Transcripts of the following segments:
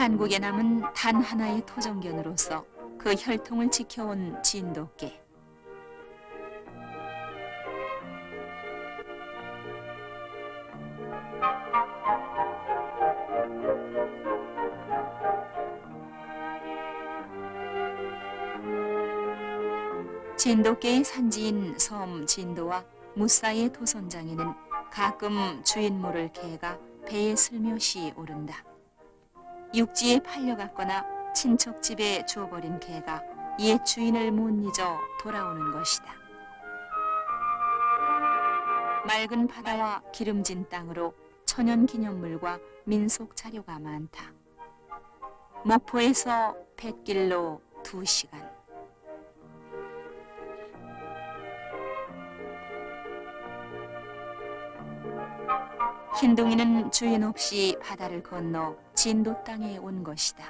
한국에 남은 단 하나의 토종견으로서 그 혈통을 지켜온 진돗개. 진돗개의 산지인 섬 진도와 무사이의 도선장에는 가끔 주인 모를 개가 배에 슬며시 오른다. 육지에 팔려갔거나 친척 집에 주워버린 개가 옛 주인을 못 잊어 돌아오는 것이다. 맑은 바다와 기름진 땅으로 천연기념물과 민속 자료가 많다. 목포에서 뱃길로 2시간. 흰둥이는 주인 없이 바다를 건너 진도 땅에 온 것이다.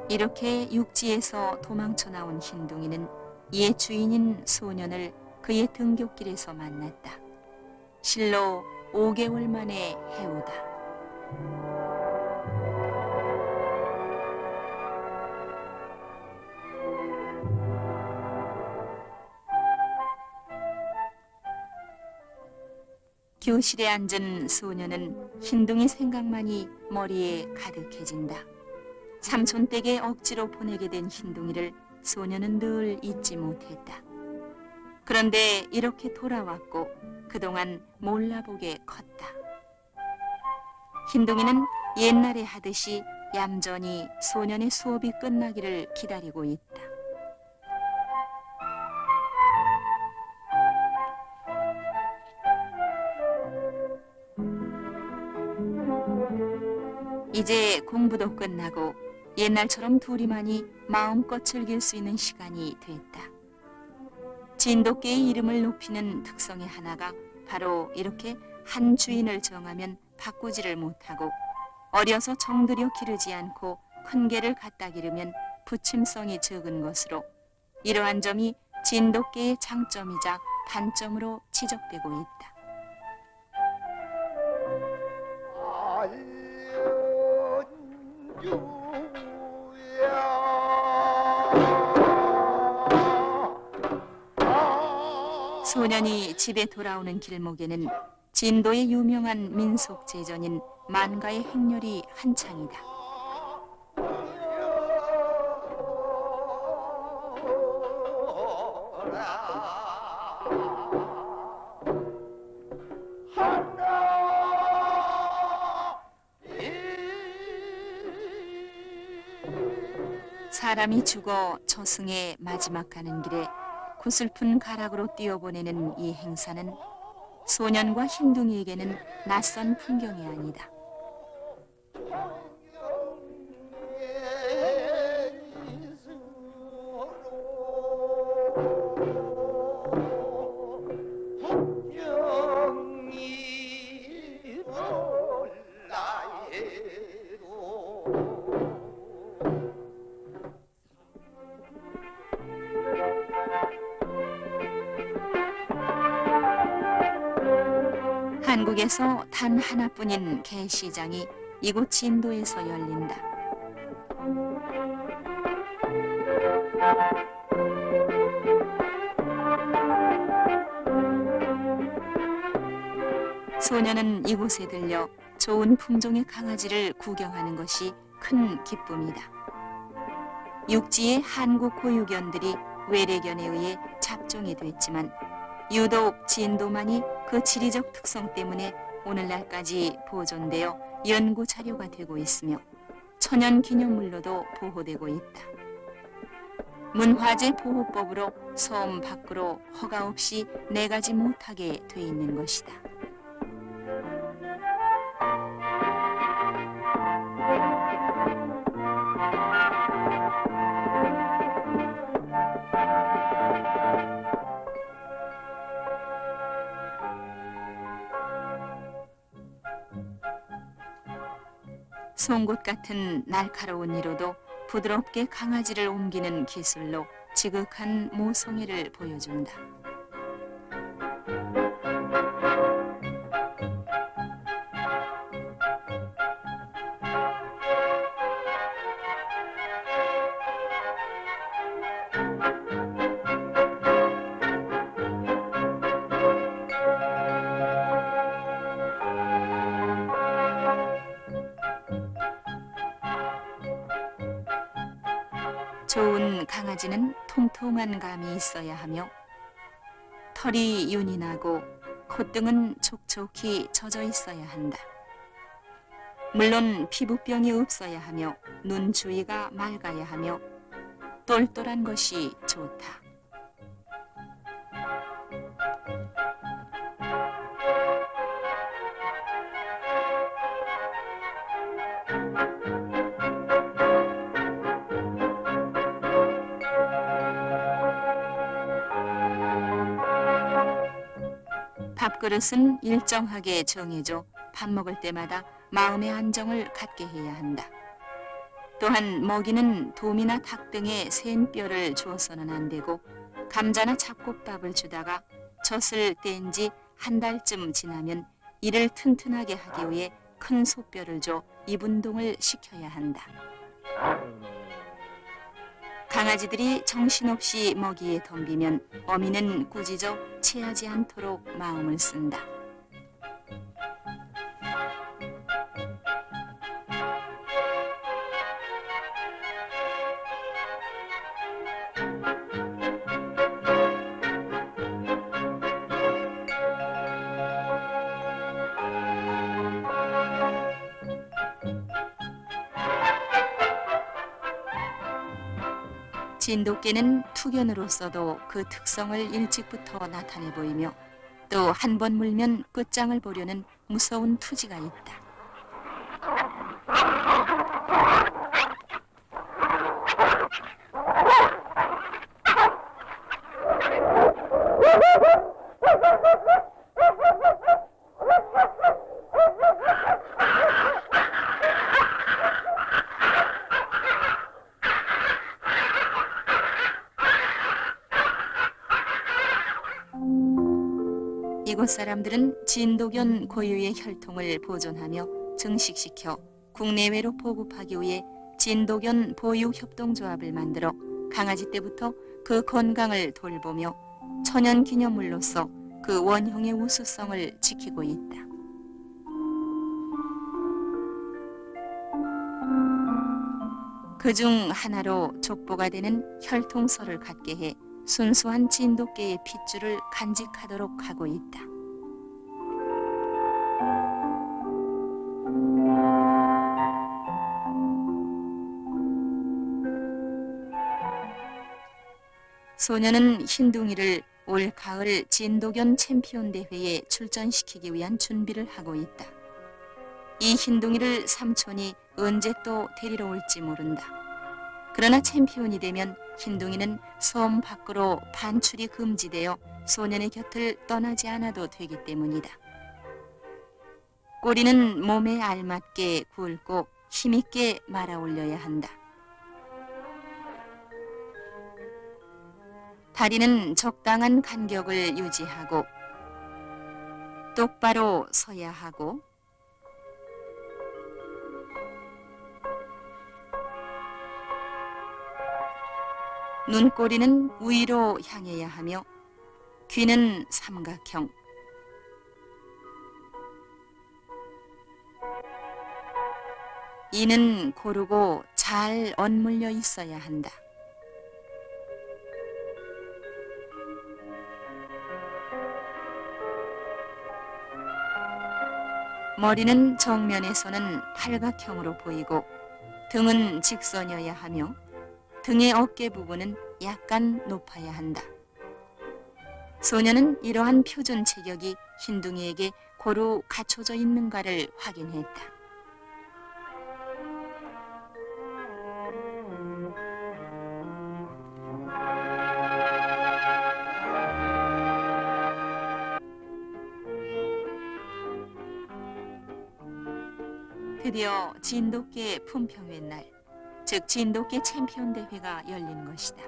이렇게 육지에서 도망쳐 나온 흰둥이는 옛 주인인 소년을 그의 등굣길에서 만났다. 실로 5개월 만에 해오다. 교실에 앉은 소년은 흰둥이 생각만이 머리에 가득해진다. 삼촌댁에 억지로 보내게 된 흰둥이를 소년은 늘 잊지 못했다. 그런데 이렇게 돌아왔고 그동안 몰라보게 컸다. 흰둥이는 옛날에 하듯이 얌전히 소년의 수업이 끝나기를 기다리고 있다. 이제 공부도 끝나고 옛날처럼 둘이만이 마음껏 즐길 수 있는 시간이 됐다. 진돗개의 이름을 높이는 특성의 하나가 바로 이렇게 한 주인을 정하면 바꾸지를 못하고 어려서 정들여 기르지 않고 큰 개를 갖다 기르면 부침성이 적은 것으로 이러한 점이 진돗개의 장점이자 단점으로 지적되고 있다. 소년이 집에 돌아오는 길목에는 진도의 유명한 민속 제전인 만가의 행렬이 한창이다. 사람이 죽어 저승에 마지막 가는 길에 구슬픈 가락으로 띄워보내는 이 행사는 소년과 흰둥이에게는 낯선 풍경이 아니다. 한국에서 단 하나뿐인 개시장이 이곳 진도에서 열린다. 소년은 이곳에 들려 좋은 품종의 강아지를 구경하는 것이 큰 기쁨이다. 육지의 한국 고유견들이 외래견에 의해 잡종이 됐지만 유독 진도만이 그 지리적 특성 때문에 오늘날까지 보존되어 연구 자료가 되고 있으며 천연 기념물로도 보호되고 있다. 문화재 보호법으로 섬 밖으로 허가 없이 내가지 못하게 돼 있는 것이다. 송곳 같은 날카로운 이로도 부드럽게 강아지를 옮기는 기술로 지극한 모성애를 보여준다. 좋은 강아지는 통통한 감이 있어야 하며 털이 윤이 나고 콧등은 촉촉히 젖어 있어야 한다. 물론 피부병이 없어야 하며 눈 주위가 맑아야 하며 똘똘한 것이 좋다. 밥그릇은 일정하게 정해져 밥 먹을 때마다 마음의 안정을 갖게 해야 한다. 또한 먹이는 돔이나 닭 등의 센 뼈를 주어서는 안 되고 감자나 잡곡밥을 주다가 젖을 뗀 지 한 달쯤 지나면 이를 튼튼하게 하기 위해 큰 소뼈를 줘 이분동을 시켜야 한다. 강아지들이 정신없이 먹이에 덤비면 어미는 꾸짖어 체하지 않도록 마음을 쓴다. 진돗개는 투견으로서도 그 특성을 일찍부터 나타내 보이며 또 한 번 물면 끝장을 보려는 무서운 투지가 있다. 이곳 사람들은 진돗견 고유의 혈통을 보존하며 증식시켜 국내외로 보급하기 위해 진돗견 보유협동조합을 만들어 강아지 때부터 그 건강을 돌보며 천연기념물로서 그 원형의 우수성을 지키고 있다. 그중 하나로 족보가 되는 혈통서를 갖게 해 순수한 진돗개의 핏줄을 간직하도록 하고 있다. 소녀는 흰둥이를 올 가을 진돗견 챔피언 대회에 출전시키기 위한 준비를 하고 있다. 이 흰둥이를 삼촌이 언제 또 데리러 올지 모른다. 그러나 챔피언이 되면 흰둥이는 섬 밖으로 반출이 금지되어 소년의 곁을 떠나지 않아도 되기 때문이다. 꼬리는 몸에 알맞게 굵고 힘있게 말아 올려야 한다. 다리는 적당한 간격을 유지하고 똑바로 서야 하고 눈꼬리는 위로 향해야 하며 귀는 삼각형, 이는 고르고 잘 엇물려 있어야 한다. 머리는 정면에서는 팔각형으로 보이고 등은 직선이어야 하며 등의 어깨 부분은 약간 높아야 한다. 소녀는 이러한 표준 체격이 흰둥이에게 고루 갖춰져 있는가를 확인했다. 드디어 진돗개 품평회 날, 즉 진돗개 챔피언 대회가 열린 것이다.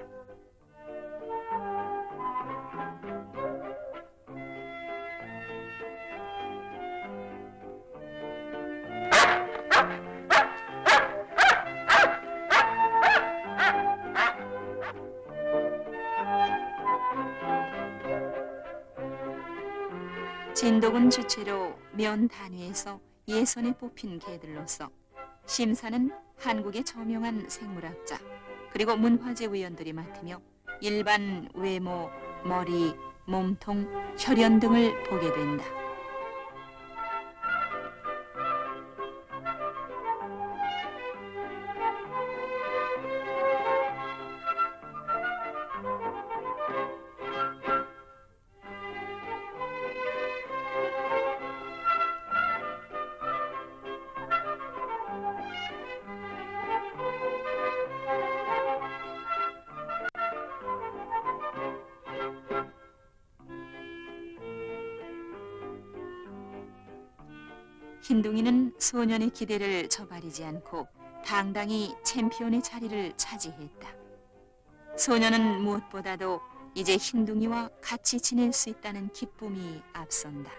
진독은 주최로 면 단위에서 예선에 뽑힌 개들로서 심사는 한국의 저명한 생물학자 그리고 문화재 위원들이 맡으며 일반 외모, 머리, 몸통, 혈연 등을 보게 된다. 흰둥이는 소년의 기대를 저버리지 않고 당당히 챔피언의 자리를 차지했다. 소년은 무엇보다도 이제 흰둥이와 같이 지낼 수 있다는 기쁨이 앞선다.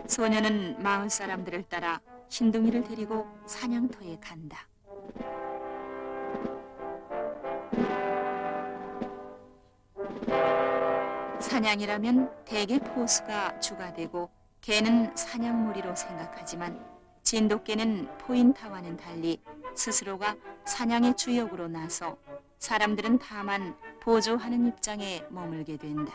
소년은 마을 사람들을 따라 흰둥이를 데리고 사냥터에 간다. 사냥이라면 대개 포수가 주가 되고 개는 사냥무리로 생각하지만 진돗개는 포인타와는 달리 스스로가 사냥의 주역으로 나서 사람들은 다만 보조하는 입장에 머물게 된다.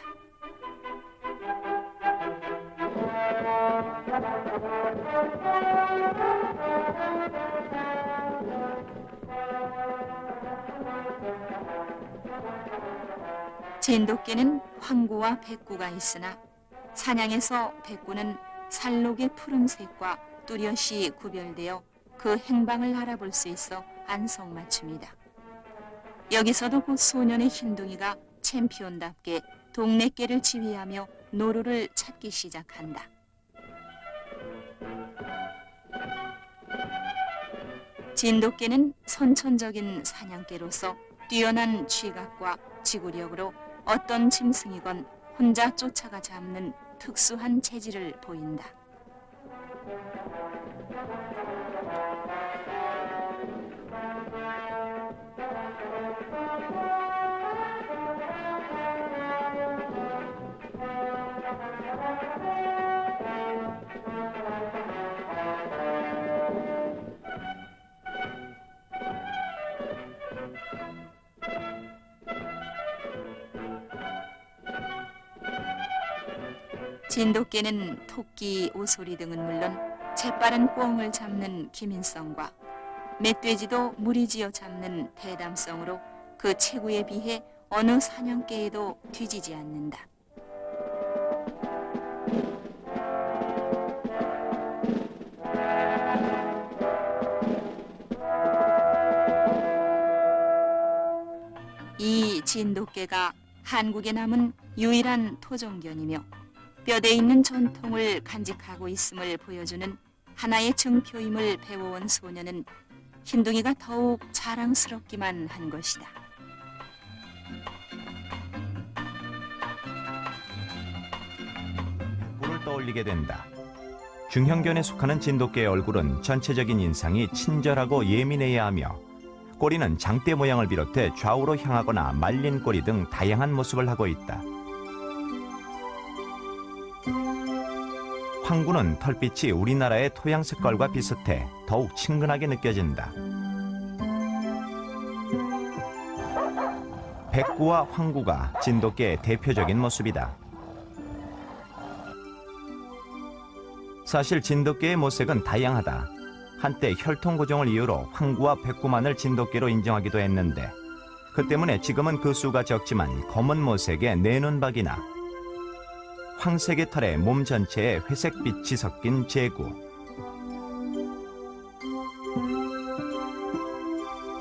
진돗개는 황구와 백구가 있으나 사냥에서 백구는 살록의 푸른색과 뚜렷이 구별되어 그 행방을 알아볼 수 있어 안성맞춤이다. 여기서도 곧 소년의 흰둥이가 챔피언답게 동네 개를 지휘하며 노루를 찾기 시작한다. 진돗개는 선천적인 사냥개로서 뛰어난 취각과 지구력으로 어떤 짐승이건 혼자 쫓아가 잡는 특수한 체질을 보인다. 진돗개는 토끼, 오소리 등은 물론 재빠른 꿩을 잡는 기민성과 멧돼지도 무리지어 잡는 대담성으로 그 체구에 비해 어느 사냥개에도 뒤지지 않는다. 이 진돗개가 한국에 남은 유일한 토종견이며 뼈대 있는 전통을 간직하고 있음을 보여주는 하나의 증표임을 배워온 소년은 흰둥이가 더욱 자랑스럽기만 한 것이다. 불을 떠올리게 된다. 중형견에 속하는 진돗개의 얼굴은 전체적인 인상이 친절하고 예민해야 하며 꼬리는 장대 모양을 비롯해 좌우로 향하거나 말린 꼬리 등 다양한 모습을 하고 있다. 황구는 털빛이 우리나라의 토양 색깔과 비슷해 더욱 친근하게 느껴진다. 백구와 황구가 진돗개의 대표적인 모습이다. 사실 진돗개의 모색은 다양하다. 한때 혈통고정을 이유로 황구와 백구만을 진돗개로 인정하기도 했는데 그 때문에 지금은 그 수가 적지만 검은 모색의 내눈박이나 황색의 털에 몸 전체에 회색빛이 섞인 제구,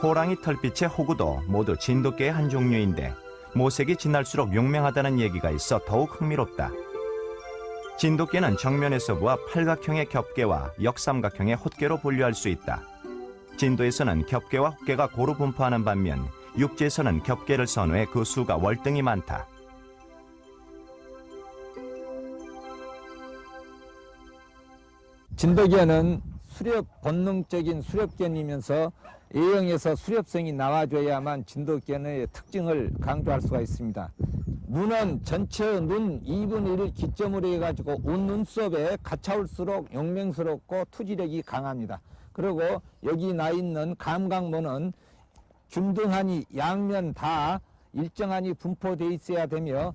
호랑이 털빛의 호구도 모두 진돗개의 한 종류인데 모색이 지날수록 용맹하다는 얘기가 있어 더욱 흥미롭다. 진돗개는 정면에서 보아 팔각형의 겹개와 역삼각형의 홑개로 분류할 수 있다. 진도에서는 겹개와 홑개가 고루 분포하는 반면 육지에서는 겹개를 선호해 그 수가 월등히 많다. 진돗개는 수렵 본능적인 수렵견이면서 A형에서 수렵성이 나와줘야만 진돗개의 특징을 강조할 수가 있습니다. 눈은 전체의 눈 2분의 1을 기점으로 해가지고 온 눈썹에 가차올수록 용맹스럽고 투지력이 강합니다. 그리고 여기 나 있는 감각모는 균등하니 양면 다 일정하니 분포되어 있어야 되며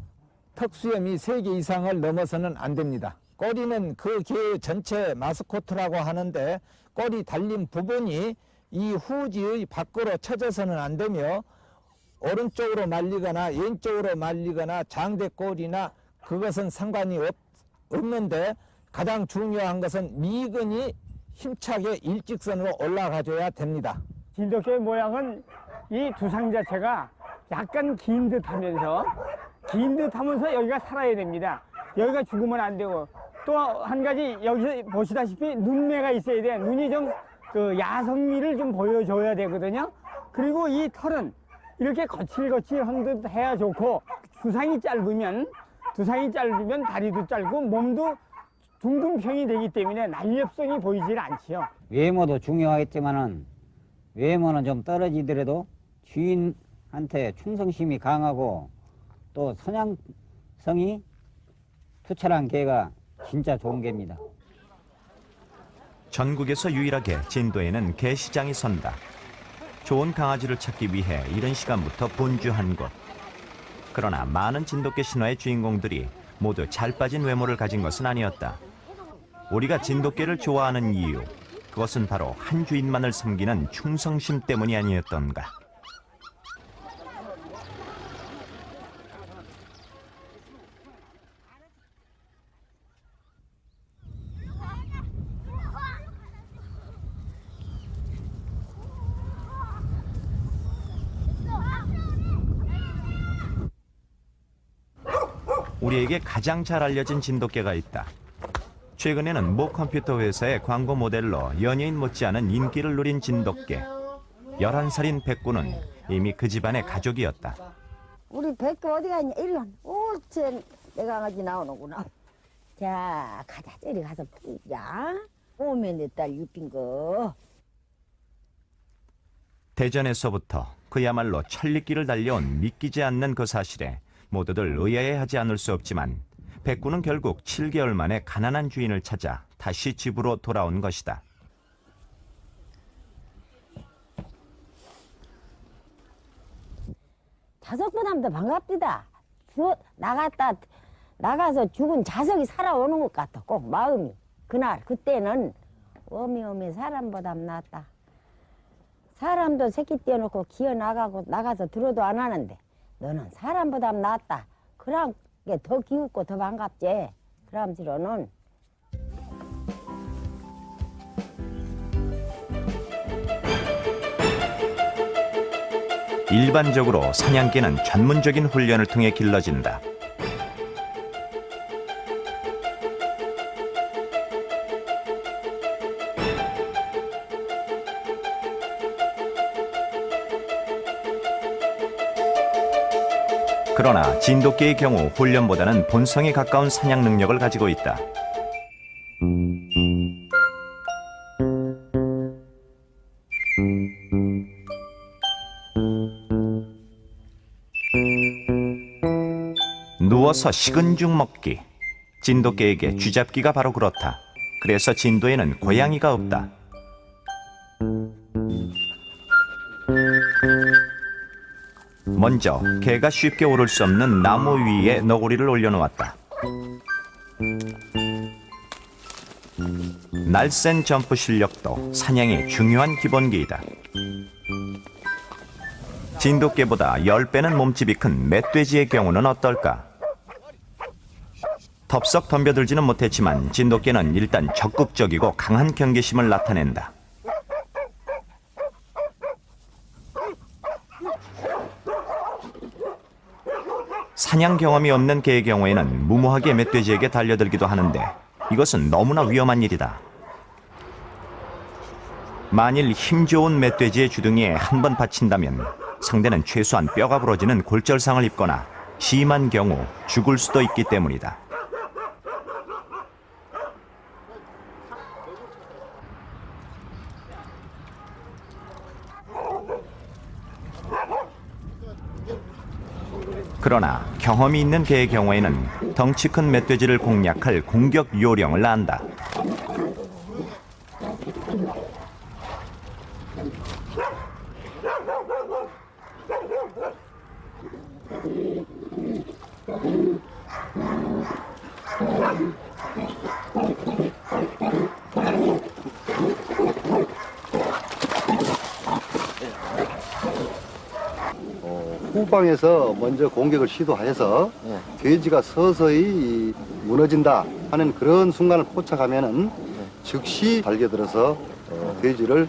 턱수염이 3개 이상을 넘어서는 안 됩니다. 꼬리는 그 개 전체 마스코트라고 하는데 꼬리 달린 부분이 이 후지의 밖으로 쳐져서는 안 되며 오른쪽으로 말리거나 왼쪽으로 말리거나 장대꼬리나 그것은 상관이 없는데 가장 중요한 것은 미근이 힘차게 일직선으로 올라가줘야 됩니다. 진돗개의 모양은 이 두상 자체가 약간 긴 듯하면서 여기가 살아야 됩니다. 여기가 죽으면 안 되고 또 한 가지 여기서 보시다시피 눈매가 있어야 돼. 눈이 좀 그 야성미를 좀 보여줘야 되거든요. 그리고 이 털은 이렇게 거칠거칠한 듯 해야 좋고 두상이 짧으면 다리도 짧고 몸도 둥둥평이 되기 때문에 날렵성이 보이질 않지요. 외모도 중요하겠지만은 외모는 좀 떨어지더라도 주인한테 충성심이 강하고 또 선양성이 투철한 개가 진짜 좋은 개입니다. 전국에서 유일하게 진도에는 개시장이 선다. 좋은 강아지를 찾기 위해 이른 시간부터 분주한 곳. 그러나 많은 진돗개 신화의 주인공들이 모두 잘 빠진 외모를 가진 것은 아니었다. 우리가 진돗개를 좋아하는 이유, 그것은 바로 한 주인만을 섬기는 충성심 때문이 아니었던가. 우리에게 가장 잘 알려진 진돗개가 있다. 최근에는 모 컴퓨터 회사의 광고 모델로 연예인 못지않은 인기를 누린 진돗개. 11살인 백구는 이미 그 집안의 가족이었다. 우리 백구 어디 갔냐? 이리 와. 옳지. 내 강아지 나오는구나. 자, 가자. 저리 가서 보자. 오면 내 딸 유빈 거. 대전에서부터 그야말로 천리길을 달려온 믿기지 않는 그 사실에 모두들 의아해하지 않을 수 없지만 백구는 결국 7개월 만에 가난한 주인을 찾아 다시 집으로 돌아온 것이다. 자석보다는 더 반갑디다. 나가서 죽은 자석이 살아오는 것 같아. 꼭 마음이. 그때는 어미 사람보다 낫다. 사람도 새끼 떼어놓고 나가서 들어도 안 하는데 너는 사람보다 낫다. 그런 게 더 기웃고 더 반갑지. 그람지로는. 일반적으로 사냥개는 전문적인 훈련을 통해 길러진다. 그러나 진돗개의 경우 훈련보다는 본성에 가까운 사냥 능력을 가지고 있다. 누워서 식은 죽 먹기. 진돗개에게 쥐잡기가 바로 그렇다. 그래서 진도에는 고양이가 없다. 먼저 개가 쉽게 오를 수 없는 나무 위에 너구리를 올려놓았다. 날쌘 점프 실력도 사냥의 중요한 기본기이다. 진돗개보다 10배는 몸집이 큰 멧돼지의 경우는 어떨까? 덥석 덤벼들지는 못했지만 진돗개는 일단 적극적이고 강한 경계심을 나타낸다. 사냥 경험이 없는 개의 경우에는 무모하게 멧돼지에게 달려들기도 하는데 이것은 너무나 위험한 일이다. 만일 힘 좋은 멧돼지의 주둥이에 한 번 받친다면 상대는 최소한 뼈가 부러지는 골절상을 입거나 심한 경우 죽을 수도 있기 때문이다. 그러나 경험이 있는 개의 경우에는 덩치 큰 멧돼지를 공략할 공격 요령을 안다. 후방에서 먼저 공격을 시도해서 돼지가 서서히 무너진다 하는 그런 순간을 포착하면은 즉시 달려들어서 돼지를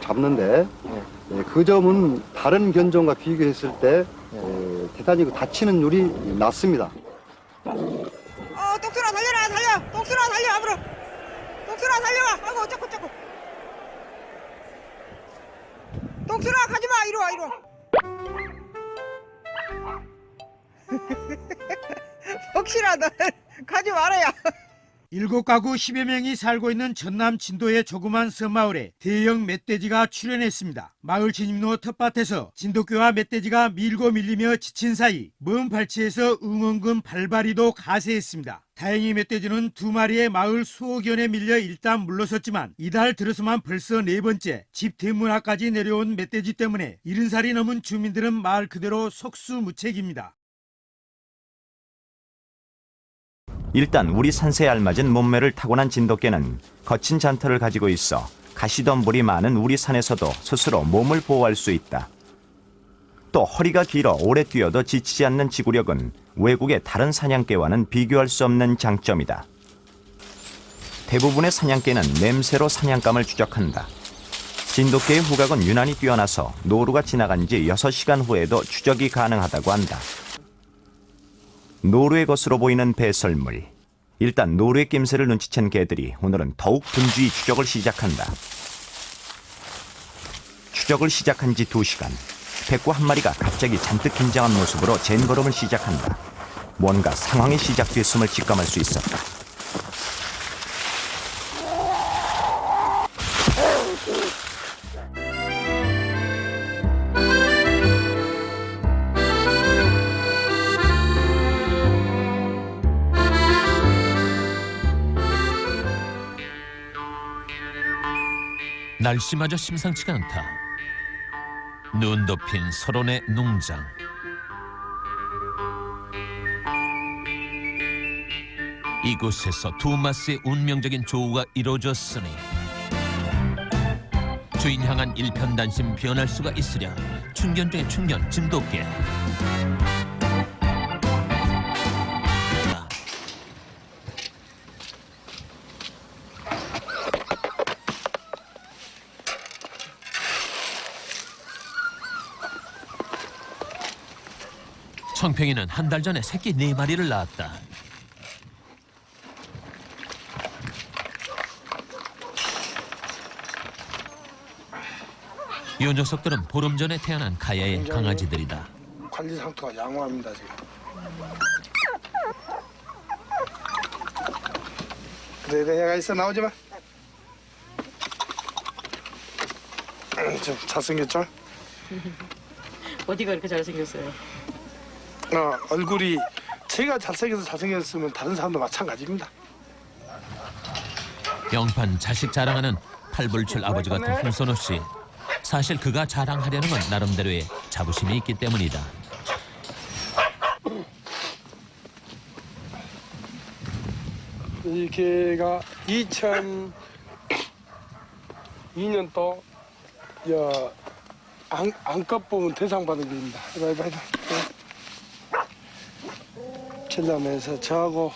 잡는데 그 점은 다른 견종과 비교했을 때 대단히 다치는 율이 낮습니다. 똑순아 달려라 달려. 똑순아 달려 앞으로. 똑순아 달려와. 아이고 자꾸. 똑순아 가지마 이리 와. 혹시나 너 가지 말아야. 7가구 10여 명이 살고 있는 전남 진도의 조그만 섬마을에 대형 멧돼지가 출현했습니다. 마을 진입로 텃밭에서 진돗개와 멧돼지가 밀고 밀리며 지친 사이 먼 발치에서 응원금 발발이도 가세했습니다. 다행히 멧돼지는 2마리의 마을 수호견에 밀려 일단 물러섰지만 이달 들어서만 벌써 4번째 집 대문 앞까지 내려온 멧돼지 때문에 70살이 넘은 주민들은 말 그대로 속수무책입니다. 일단 우리 산세에 알맞은 몸매를 타고난 진돗개는 거친 잔털을 가지고 있어 가시덤불이 많은 우리 산에서도 스스로 몸을 보호할 수 있다. 또 허리가 길어 오래 뛰어도 지치지 않는 지구력은 외국의 다른 사냥개와는 비교할 수 없는 장점이다. 대부분의 사냥개는 냄새로 사냥감을 추적한다. 진돗개의 후각은 유난히 뛰어나서 노루가 지나간 지 6시간 후에도 추적이 가능하다고 한다. 노루의 것으로 보이는 배설물. 일단 노루의 낌새를 눈치챈 개들이 오늘은 더욱 분주히 추적을 시작한다. 추적을 시작한 지 2시간. 백구 한 마리가 갑자기 잔뜩 긴장한 모습으로 젠걸음을 시작한다. 뭔가 상황이 시작됐음을 직감할 수 있었다. 날씨마저 심상치가 않다. 눈 덮인 설원의 농장. 이곳에서 두 마스의 운명적인 조우가 이루어졌으니 주인 향한 일편단심 변할 수가 있으랴. 춘견 중의 춘견 진돗개. 청평이는 한 달 전에 새끼 4마리를 낳았다. 이 녀석들은 보름 전에 태어난 가야의 강아지들이다. 관리 상태가 양호합니다 지금. 그래 내가 있어 나오지 마. 좀 잘생겼죠? 어디가 그렇게 잘생겼어요? 얼굴이 제가 잘생겼으면 다른 사람도 마찬가지입니다. 영판 자식 자랑하는 팔불출 아버지 같은 홍선호 씨. 사실 그가 자랑하려는 건 나름대로의 자부심이 있기 때문이다. 이 개가 2002년도 안값 보면 대상 받은 개입니다. 이봐. 전남에서 저하고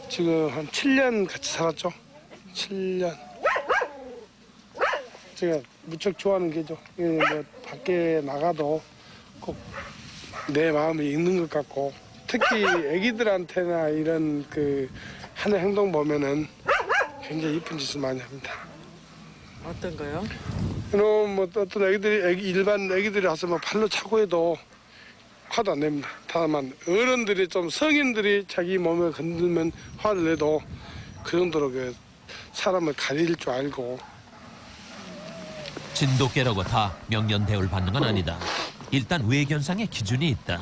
지금 한 7년 같이 살았죠. 7년. 제가 무척 좋아하는 개죠. 뭐 밖에 나가도 꼭 내 마음이 읽는 것 같고, 특히 애기들한테나 이런 하는 행동 보면은 굉장히 이쁜 짓을 많이 합니다. 어떤 거요? 뭐 어떤 일반 애기들이 와서 뭐 발로 차고 해도 화도 안 냅니다. 다만 어른들이 성인들이 자기 몸을 건들면 화를 내도 그 정도로 사람을 가릴 줄 알고. 진돗개라고 다 명년 대우를 받는 건 아니다. 일단 외견상의 기준이 있다.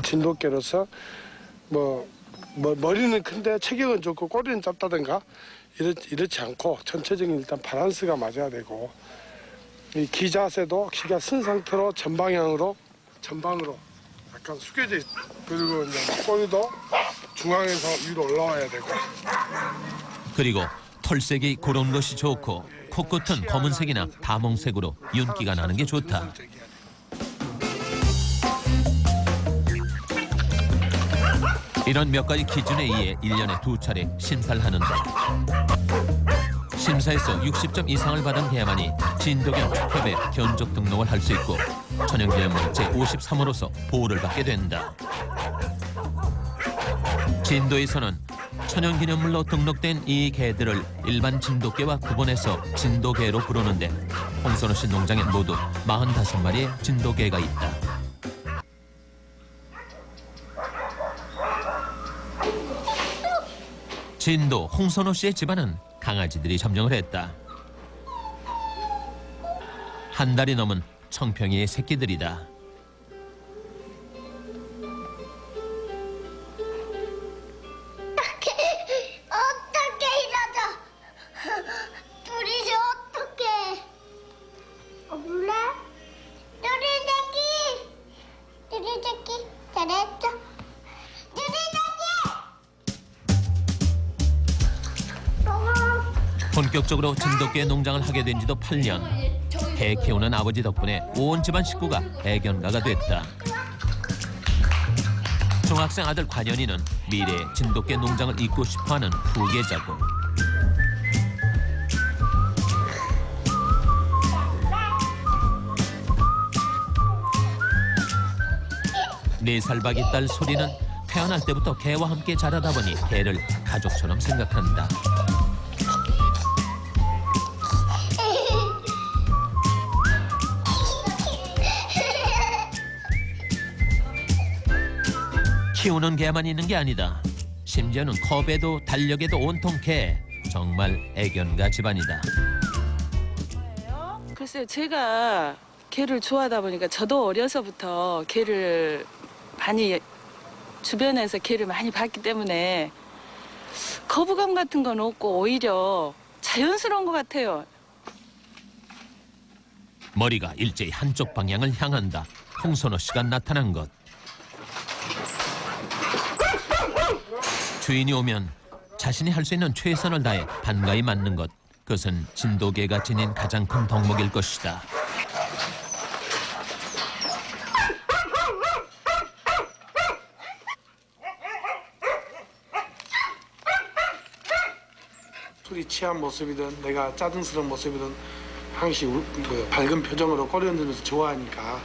진돗개로서 머리는 큰데 체격은 좋고 꼬리는 짧다든가 이렇지 않고 전체적인 일단 밸런스가 맞아야 되고, 이 기자세도 기가 쓴 상태로 전방으로 약간 숙여져 있고, 그리고 이제 꼬리도 중앙에서 위로 올라와야 되고. 그리고 털색이 고른 것이 좋고 코끝은 검은색이나 다몽색으로 윤기가 나는 게 좋다. 이런 몇 가지 기준에 의해 1년에 2차례 심사를 하는데, 심사에서 60점 이상을 받은 개야만이 진돗견 축협에 견적 등록을 할 수 있고 천연기념물 제53호로서 보호를 받게 된다. 진도에서는 천연기념물로 등록된 이 개들을 일반 진돗개와 구분해서 진돗개로 부르는데, 홍선호 씨 농장엔 모두 45마리의 진돗개가 있다. 진도 홍선호 씨의 집안은 강아지들이 점령을 했다. 한 달이 넘은 청평이의 새끼들이다. 어떻게 이러죠? 둘이서 어떻게? 몰래? 누리새끼 잘했죠? 본격적으로 진돗개 농장을 하게 된 지도 8년. 개 키우는 아버지 덕분에 온 집안 식구가 애견가가 됐다. 중학생 아들 관현이는 미래의 진돗개 농장을 잇고 싶어하는 후계자고, 네 살 박이 딸 소리는 태어날 때부터 개와 함께 자라다 보니 개를 가족처럼 생각한다. 키우는 개만 있는 게 아니다. 심지어는 컵에도 달력에도 온통 개. 정말 애견가 집안이다. 글쎄요, 제가 개를 좋아하다 보니까 저도 어려서부터 개를 많이 주변에서 개를 많이 봤기 때문에 거부감 같은 건 없고 오히려 자연스러운 것 같아요. 머리가 일제히 한쪽 방향을 향한다. 홍선호 씨가 나타난 것. 주인이 오면 자신이 할 수 있는 최선을 다해 반가이 맞는 것. 그것은 진돗개가 지닌 가장 큰 덕목일 것이다. 술이 취한 모습이든 내가 짜증스러운 모습이든 항상 밝은 표정으로 꼬리 흔들면서 좋아하니까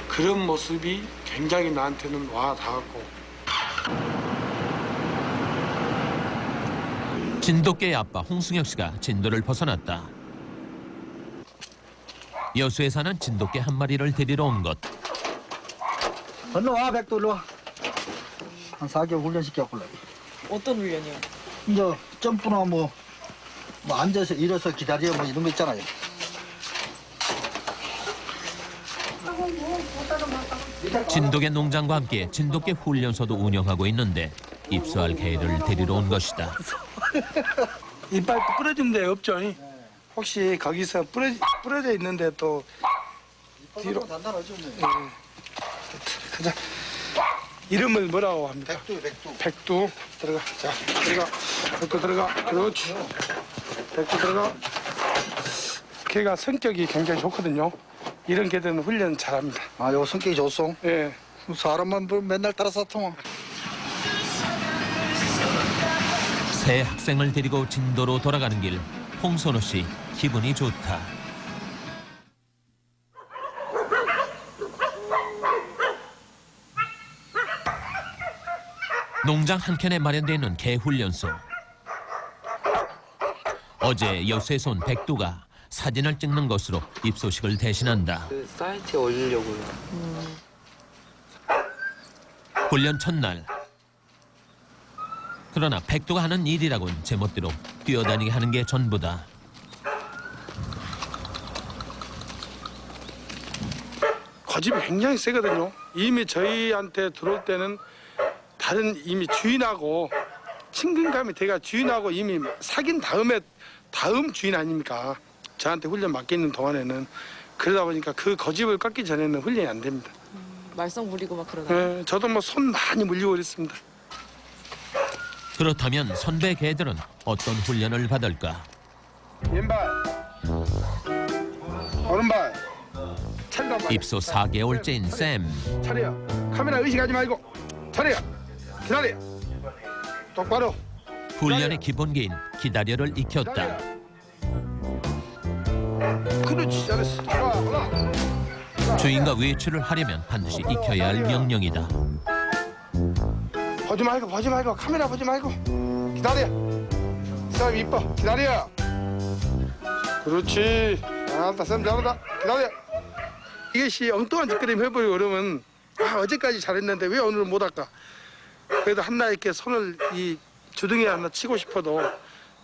그런 모습이 굉장히 나한테는 와 닿았고. 진돗개의 아빠 홍승혁 씨가 진도를 벗어났다. 여수에 사는 진돗개 한 마리를 데리러 온 것. 일로 와, 백도 일로 와. 한 4개월 훈련시켰길래. 어떤 훈련이요? 이제 점프나 뭐 앉아서 일어서 기다려 뭐 이런 거 있잖아요. 진돗개 농장과 함께 진돗개 훈련소도 운영하고 있는데 입소할 개를 데리러 온 것이다. 이빨 부러진 데 없죠? 혹시 거기서 부러져 있는데 또 뒤로 단단하죠. 가자. 이름을 뭐라고 합니까? 백두. 백두. 들어가. 자, 들어가. 백두 들어가. 그렇지. 백두 들어가. 걔가 성격이 굉장히 좋거든요. 이런 개들은 훈련 잘합니다. 아, 요 성격이 좋소? 예. 사람만 맨날 따라서 통화. 새 학생을 데리고 진도로 돌아가는 길. 홍선호 씨 기분이 좋다. 농장 한켠에 마련되어 있는 개 훈련소. 어제 여수에서 온 백두가 사진을 찍는 것으로 입소식을 대신한다. 그 사이트에 올리려고요. 훈련 첫날. 그러나 백두가 하는 일이라곤 제멋대로 뛰어다니게 하는 게 전부다. 고집이 굉장히 세거든요. 이미 저희한테 들어올 때는 다른 이미 주인하고 친근감이 돼가 주인하고 이미 사귄 다음에 다음 주인 아닙니까? 저한테 훈련 맡겨 있는 동안에는 그러다 보니까 그 고집을 꺾기 전에는 훈련이 안 됩니다. 말썽 부리고 막 그러나요? 네, 저도 뭐 손 많이 물리고 그랬습니다. 그렇다면 선배 개들은 어떤 훈련을 받을까? 왼발, 오른발, 입소 4개월째인 샘. 차려. 카메라 의식하지 말고 차려. 기다려. 똑바로. 훈련의 기본기인 기다려를 익혔다. 그렇지, 잘했어. 좋아. 주인과 외출을 하려면 반드시 익혀야 할 명령이다. 보지 말고 카메라 보지 말고 기다려. 쌤 이뻐. 기다려. 그렇지. 잘한다. 쌤 잘한다. 기다려. 이것이 엉뚱한 짓거림 해보려고 그러면 어제까지 잘했는데 왜 오늘은 못할까? 그래도 한나 이렇게 손을 이 주둥이에 하나 치고 싶어도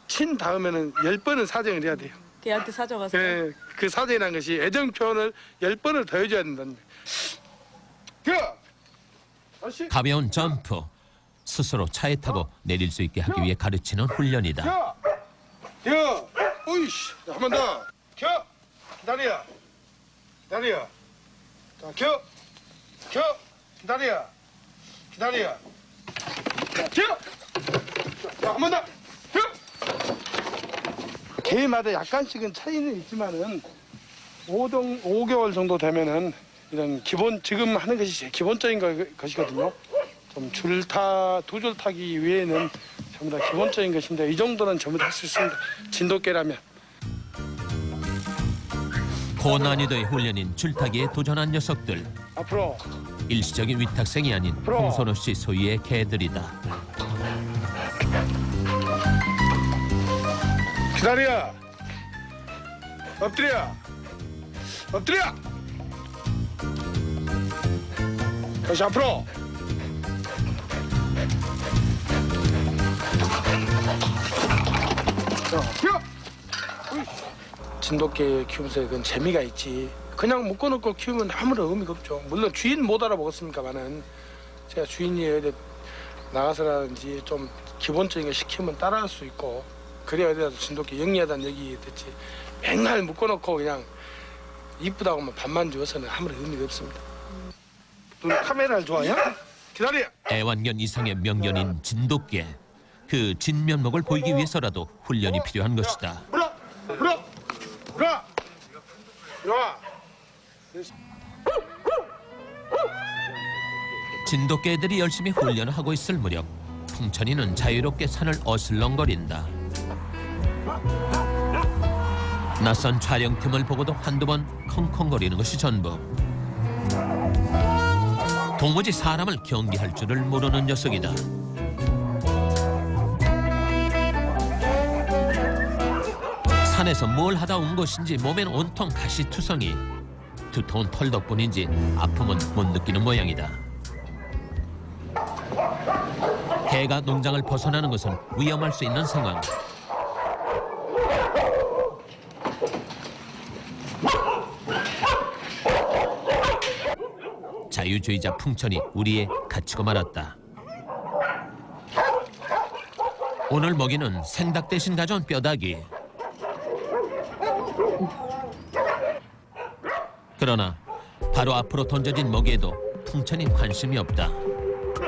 친 다음에는 10번은 사정을 해야 돼요. 걔한테 사정하세요? 네, 그 사정이라는 것이 애정 표현을 10번을 더 해줘야 된다는 거예요. 가벼운 점프. 스스로 차에 타고 내릴 수 있게 하기 위해 가르치는 훈련이다. 오이씨, 한 번 더. 기다려. 자, 기다려. 자, 한 번 더. 개마다 약간씩은 차이는 있지만은 5개월 정도 되면은 이런 기본 지금 하는 것이 제일 기본적인 것이거든요. 좀 줄타, 두 줄 타기 외에는 전부 다 기본적인 것인데 이 정도는 전부 다 할 수 있습니다. 진돗개라면. 고난이도의 훈련인 줄타기에 도전한 녀석들. 앞으로. 일시적인 위탁생이 아닌 홍선호 씨 소유의 개들이다. 기다려. 엎드려. 다시 앞으로. 진돗개 키우면서 그건 재미가 있지. 그냥 묶어놓고 키우면 아무런 의미가 없죠. 물론 주인 못 알아보겠습니까만은 제가 주인이 어디 나가서라든지 좀 기본적인 거 시키면 따라할 수 있고 그래야 어디라도 진돗개 영리하다는 얘기 듣지. 맨날 묶어놓고 그냥 이쁘다고만 밥만 주어서는 아무런 의미가 없습니다. 눈 카메라를 좋아해? 기다려. 애완견 이상의 명견인 진돗개. 그 진면목을 보이기 위해서라도 훈련이 필요한 것이다. 불어. 진돗개들이 열심히 훈련을 하고 있을 무렵 풍천이는 자유롭게 산을 어슬렁거린다. 낯선 촬영팀을 보고도 한두 번 컹컹거리는 것이 전부. 도무지 사람을 경계할 줄을 모르는 녀석이다. 산에서 뭘 하다 온 것인지 몸엔 온통 가시투성이. 두터운 털 덕분인지 아픔은 못 느끼는 모양이다. 개가 농장을 벗어나는 것은 위험할 수 있는 상황. 자유주의자 풍천이 우리에 갇히고 말았다. 오늘 먹이는 생닭 대신 가져온 뼈다귀. 그러나 바로 앞으로 던져진 먹이에도 풍천이 관심이 없다.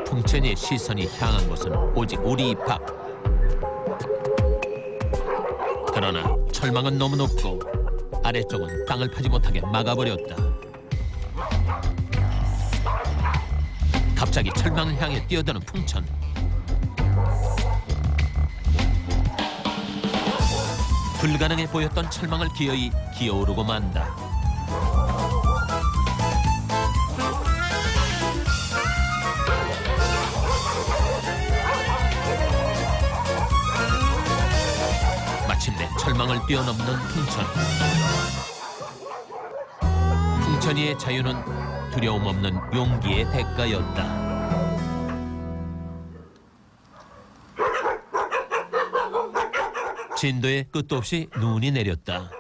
풍천이의 시선이 향한 곳은 오직 우리 입 밖. 그러나 철망은 너무 높고 아래쪽은 땅을 파지 못하게 막아버렸다. 갑자기 철망을 향해 뛰어드는 풍천. 불가능해 보였던 철망을 기어이 기어오르고 만다. 마침내 절망을 뛰어넘는 풍천. 풍천이의 자유는 두려움 없는 용기의 대가였다. 진도에 끝도 없이 눈이 내렸다.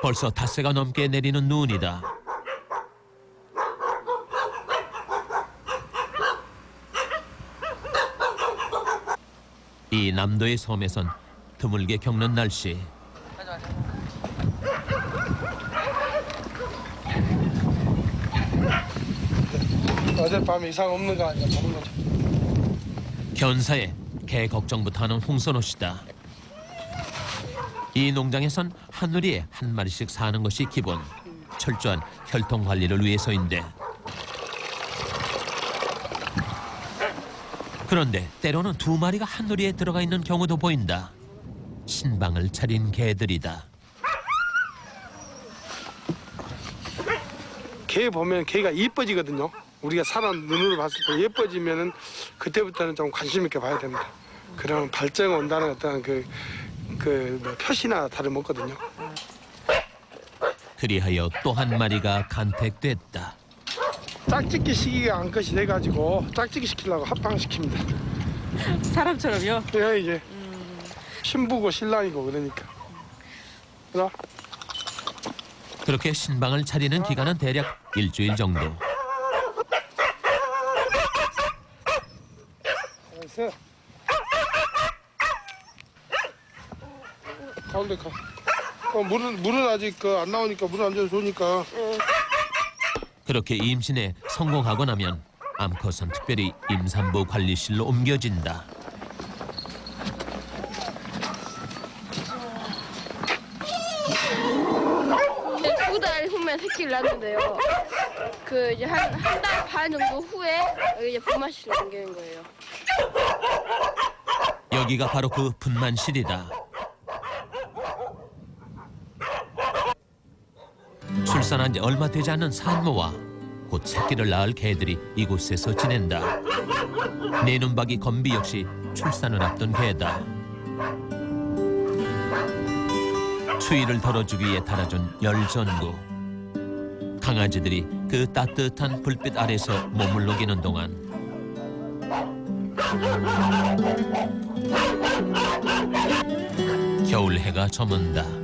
벌써 닷새가 넘게 내리는 눈이다. 이 남도의 섬에선 드물게 겪는 날씨. 어젯밤에 이상 없는 거 아니야? 보는 거죠. 견사에 개 걱정부터 하는 홍선호 씨다. 이 농장에선 하누리에 한 마리씩 사는 것이 기본. 철저한 혈통 관리를 위해서인데. 그런데 때로는 2마리가 하누리에 들어가 있는 경우도 보인다. 신방을 차린 개들이다. 개 보면 개가 이뻐지거든요. 우리가 사람 눈으로 봤을 때 예뻐지면은 그때부터는 좀 관심 있게 봐야 됩니다. 그러면 발정 온다는 어떤 뭐 표시나 다름없거든요. 그리하여 또 한 마리가 간택됐다. 짝짓기 시기가 암컷이 돼가지고 짝짓기 시키려고 합방시킵니다. 사람처럼요? 예, 이게 신부고 신랑이고 그러니까. 그래? 그렇게 신방을 차리는 기간은 대략 일주일 정도. 됐어. 가운데 가. 물은 아직 안 나오니까 물은 안 줘도 좋으니까. 그렇게 임신에 성공하고 나면 암컷은 특별히 임산부 관리실로 옮겨진다. 이제 2달 후면 새끼를 낳는데요. 이제 한 달 반 정도 후에 이제 분만실로 옮기는 거예요. 여기가 바로 그 분만실이다. 출산한 지 얼마 되지 않은 산모와 곧 새끼를 낳을 개들이 이곳에서 지낸다. 내눈박이 건비 역시 출산을 앞둔 개다. 추위를 덜어주기 위해 달아준 열전구. 강아지들이 그 따뜻한 불빛 아래서 몸을 녹이는 동안 겨울 해가 저문다.